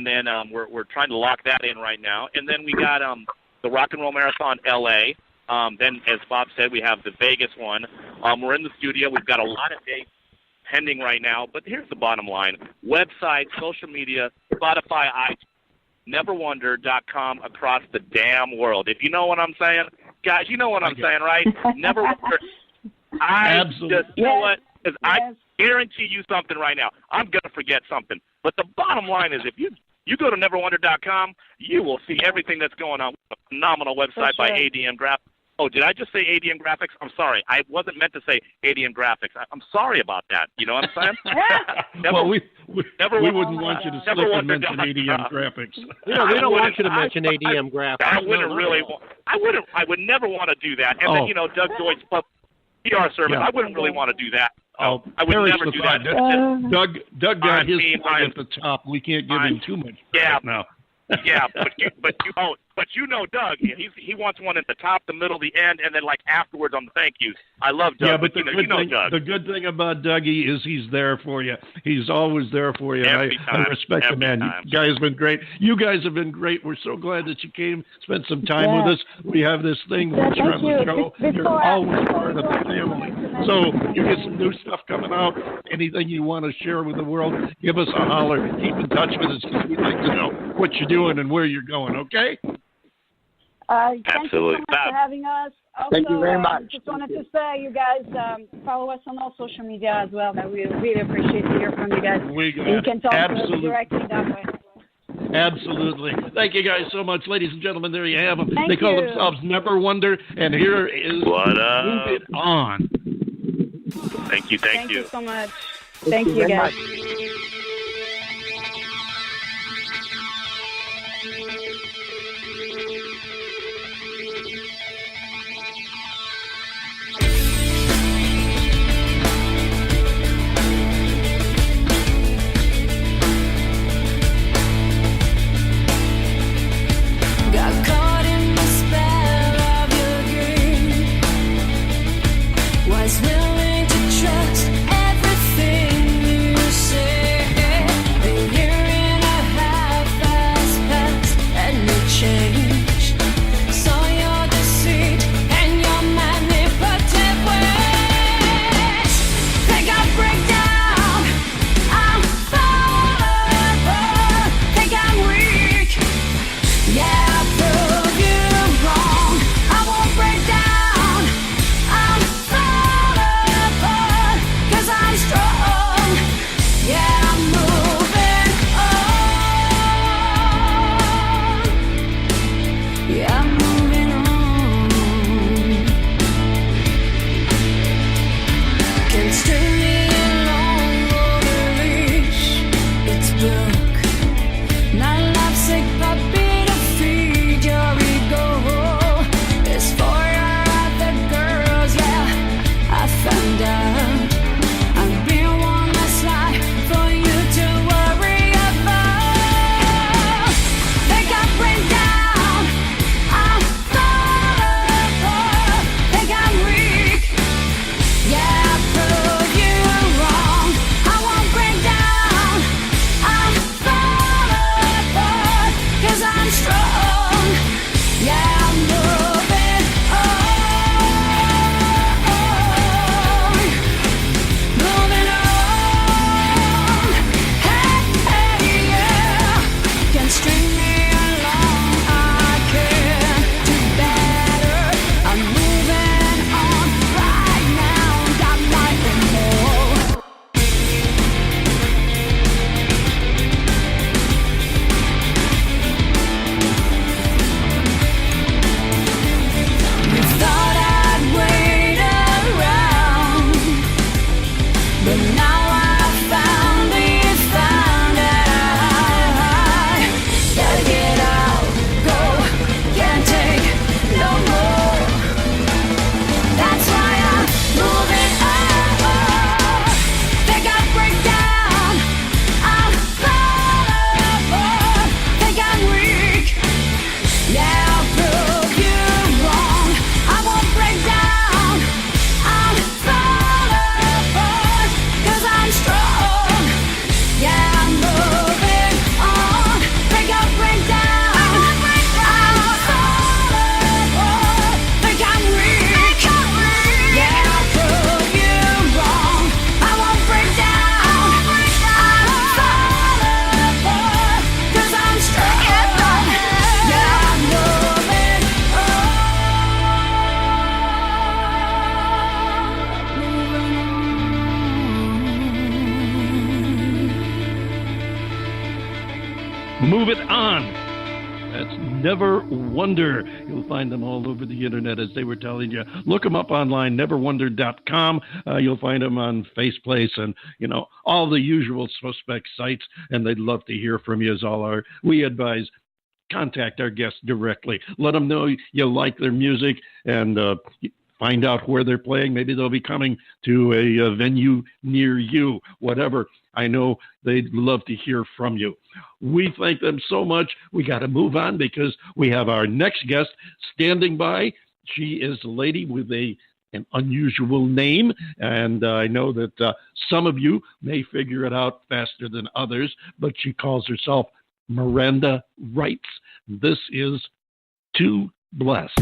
and then we're trying to lock that in right now. And then we got the Rock and Roll Marathon L.A. Then, as Bob said, we have the Vegas one. We're in the studio. We've got a lot of dates pending right now. But here's the bottom line. Website, social media, Spotify, iTunes, Neverwonder.com across the damn world. If you know what I'm saying, guys, you know what I'm saying, right? Neverwonder. You know what? Because I guarantee you something right now. I'm going to forget something. But the bottom line is if you go to Neverwonder.com, you will see everything that's going on. A phenomenal website by ADM Graphics. Oh, did I just say ADM Graphics? I'm sorry. I wasn't meant to say ADM Graphics. I'm sorry about that. You know what I'm saying? Well, we wouldn't want you to slip and mention ADM Graphics. We don't want you to mention ADM Graphics. I would never want to do that. And then, Doug Joyce's PR service, I wouldn't really want to do that. I would never do that. Doug got his point at the top. We can't give him too much credit now. Yeah, but you know Doug. He wants one at the top, the middle, the end, and then like afterwards on the thank yous. I love Doug. Yeah, but you know Doug. The good thing about Dougie is he's there for you. He's always there for you. I respect the man. You guys have been great. You guys have been great. We're so glad that you came, spent some time with us. We have this thing once you're on the show. You're always part of the family. So you get some new stuff coming out. Anything you want to share with the world, give us a holler. Keep in touch with us because we'd like to know what you're doing and where you're going, okay? Thank Absolutely. you so much for having us. Also, thank you very much. Just wanted to say, you guys follow us on all social media as well. That we really appreciate to hear from you guys. You can talk to us directly that way. Absolutely. Thank you guys so much. Ladies and gentlemen, there you have them. They call themselves Neverwonder, and here is What up? Move It On. Thank you. Thank you so much. Thank you guys. Got caught in the spell of your game. Was willing to trust everything you say. A year and a half has passed and you changed. Saw your deceit and your manipulative ways. Think I'll break down. I'll fall apart. Think I'm weak. Yeah. Cause Move It On. That's Neverwonder. You'll find them all over the internet, as they were telling you. Look them up online, neverwonder.com. You'll find them on Faceplace and, all the usual suspect sites, and they'd love to hear from you, we advise. Contact our guests directly. Let them know you like their music and find out where they're playing. Maybe they'll be coming to a venue near you, whatever. I know they'd love to hear from you. We thank them so much. We got to move on because we have our next guest standing by. She is a lady with an unusual name, and I know that some of you may figure it out faster than others, but she calls herself Miranda Writes. This is Too Blessed.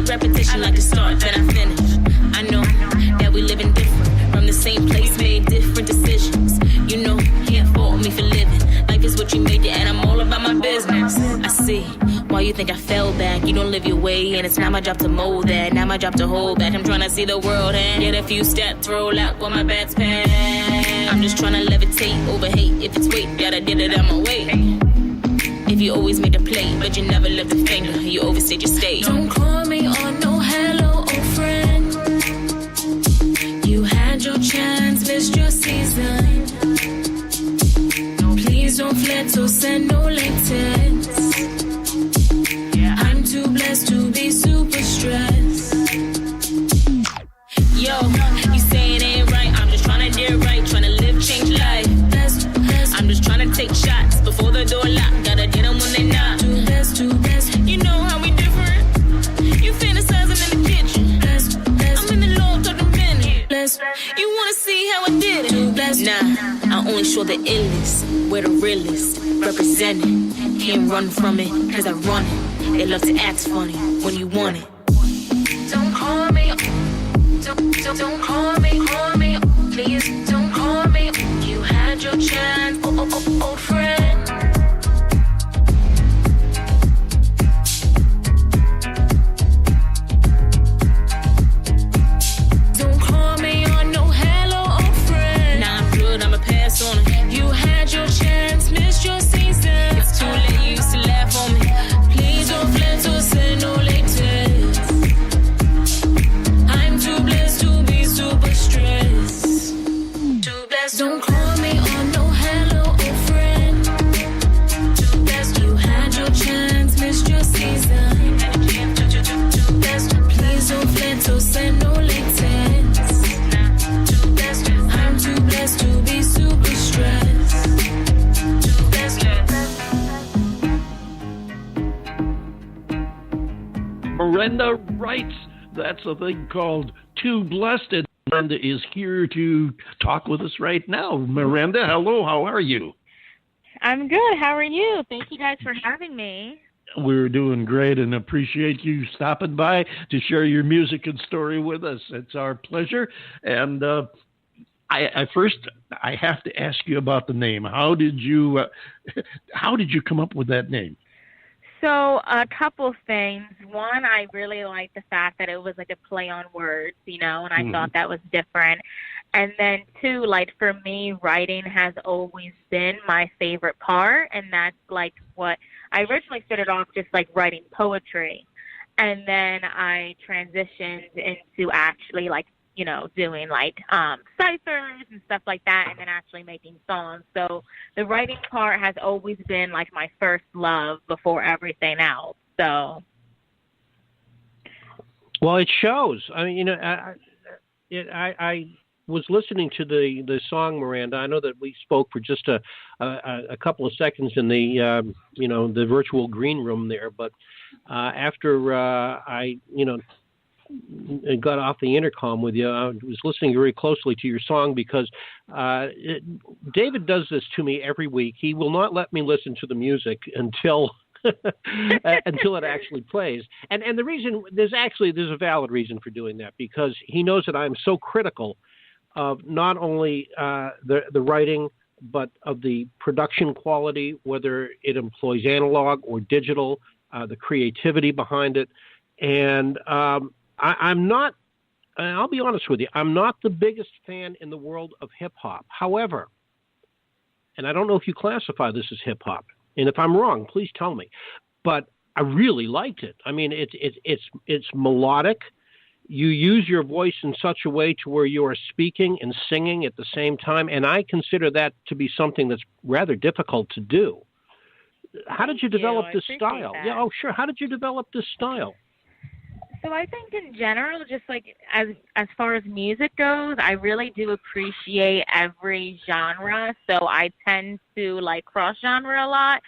Repetition like a start, then I finish. I know that we living different from the same place, made different decisions. Can't fault me for living. Life is what you made it, and I'm all about my business. I see why you think I fell back. You don't live your way, and it's not my job to mold that. Not my job to hold back. I'm trying to see the world and get a few steps, roll out with my bags packed. I'm just trying to levitate over hate. If it's weight, gotta get it on my way. If you always made a play, but you never lift a finger, you overstayed your stay. Don't call me on no hello, old friend. You had your chance, missed your season. Please don't flex or send no latex. I'm too blessed to be super stressed. Yo, you say it ain't right, I'm just trying to do it right, trying to live, change life. I'm just trying to take shots before the door lock. Gotta get them when they knock. Too best. You know how we different. You fantasizing in the kitchen. I'm in the Lord talking minute. You wanna see how I did it? Nah, I only show the illest. We're the realest. Representing. Can't run from it, cause I run it. They love to act funny when you want it. Don't call me. Don't call me. Please don't call me. You had your chance, old friend. Don't call me on no hello, old friend. Nah, I'm good, I'ma pass on it. You had your chance, missed your season. It's too late, you used to laugh on me. Please don't flex or send no latex. I'm too blessed to be super stressed. Too blessed, don't call me on no hello, old friend. Too blessed, you had your chance, missed your season. Too blessed, please don't flex or send no latex. Too blessed, I'm too blessed to be super stressed. Too blessed. Miranda Writes. That's a thing called Too Blessed. And Miranda is here to talk with us right now. Miranda, hello. How are you? I'm good. How are you? Thank you guys for having me. We're doing great and appreciate you stopping by to share your music and story with us. It's our pleasure. And I have to ask you about the name. How did you come up with that name? So a couple things. One, I really liked the fact that it was like a play on words, and I thought that was different. And then two, like for me, writing has always been my favorite part, and that's like what I originally started off just like writing poetry, and then I transitioned into actually like doing like ciphers and stuff like that, and then actually making songs. So the writing part has always been like my first love before everything else. So, well, it shows. I mean, I was listening to the song Miranda. I know that we spoke for just a couple of seconds in the the virtual green room there, but after I got off the intercom with you, I was listening very closely to your song because David does this to me every week. He will not let me listen to the music until until it actually plays. And the reason, there's a valid reason for doing that, because he knows that I'm so critical of not only the writing, but of the production quality, whether it employs analog or digital, the creativity behind it. And I'm not, and I'll be honest with you, I'm not the biggest fan in the world of hip-hop. However, and I don't know if you classify this as hip-hop, and if I'm wrong, please tell me. But I really liked it. I mean, it's melodic. You use your voice in such a way to where you are speaking and singing at the same time, and I consider that to be something that's rather difficult to do. How did you develop this style? That. Yeah, oh sure. How did you develop this style? So I think in general, just like as far as music goes, I really do appreciate every genre. So I tend to like cross genre a lot.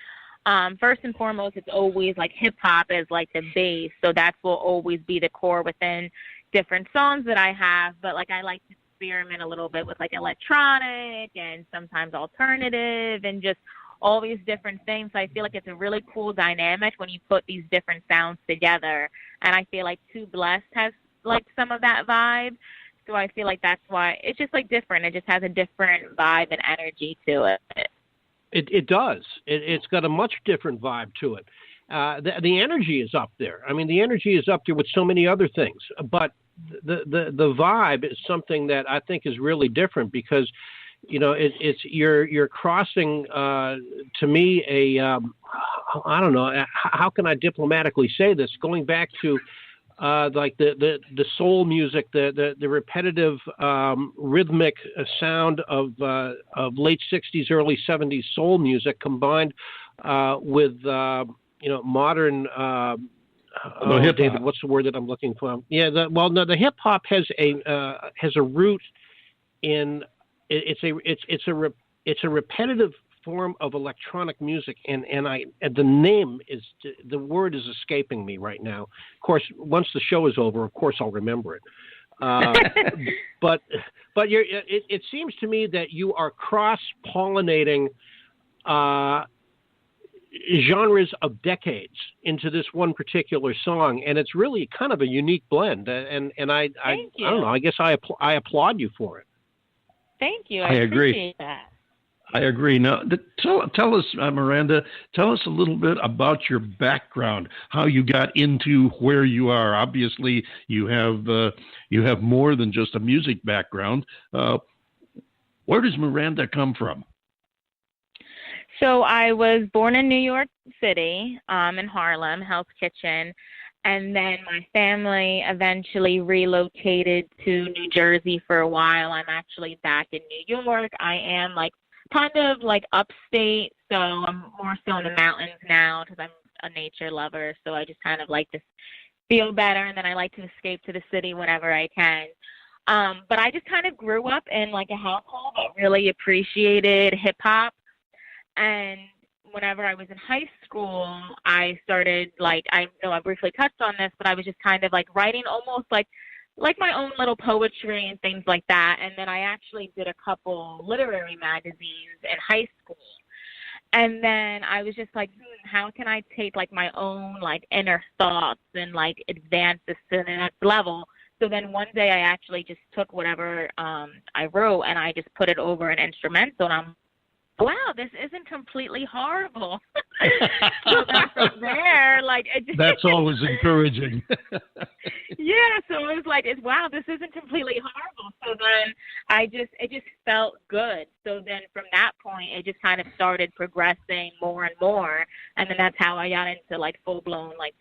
First and foremost, it's always like hip hop is like the base. So that will always be the core within different songs that I have. But like I like to experiment a little bit with like electronic and sometimes alternative and just all these different things. So I feel like it's a really cool dynamic when you put these different sounds together. And I feel like Too Blessed has like some of that vibe. So I feel like that's why it's just like different. It just has a different vibe and energy to it. It does. It's got a much different vibe to it. The energy is up there. I mean, the energy is up there with so many other things. But the vibe is something that I think is really different because you're crossing to me I don't know, how can I diplomatically say this, going back to like the soul music, the repetitive rhythmic sound of late 60s, early 70s soul music combined with modern David, what's the word that I'm looking for? Yeah, the hip hop has a root in it's a repetitive form of electronic music, and the name is, the word is escaping me right now. Of course, once the show is over, of course I'll remember it. But it seems to me that you are cross-pollinating genres of decades into this one particular song, and it's really kind of a unique blend. And I don't know. I guess I applaud you for it. Thank you. I appreciate that. I agree. Now, tell us, Miranda, tell us a little bit about your background, how you got into where you are. Obviously, you have more than just a music background. Where does Miranda come from? So I was born in New York City, in Harlem, Hell's Kitchen. And then my family eventually relocated to New Jersey for a while. I'm actually back in New York. I am like kind of like upstate, so I'm more so in the mountains now because I'm a nature lover. So I just kind of like to feel better, and then I like to escape to the city whenever I can. But I just kind of grew up in like a household that really appreciated hip hop. And whenever I was in high school, I started like, I know I briefly touched on this, but I was just kind of like writing almost like my own little poetry and things like that. And then I actually did a couple literary magazines in high school. And then I was just like, how can I take like my own like inner thoughts and like advance this to the next level? So then one day I actually just took whatever I wrote and I just put it over an instrumental, and I'm, wow, this isn't completely horrible. So then from there, like, it just, that's always encouraging. Yeah, so it was like, wow, this isn't completely horrible. So then it just felt good. So then from that point, it just kind of started progressing more and more, and then that's how I got into like full blown like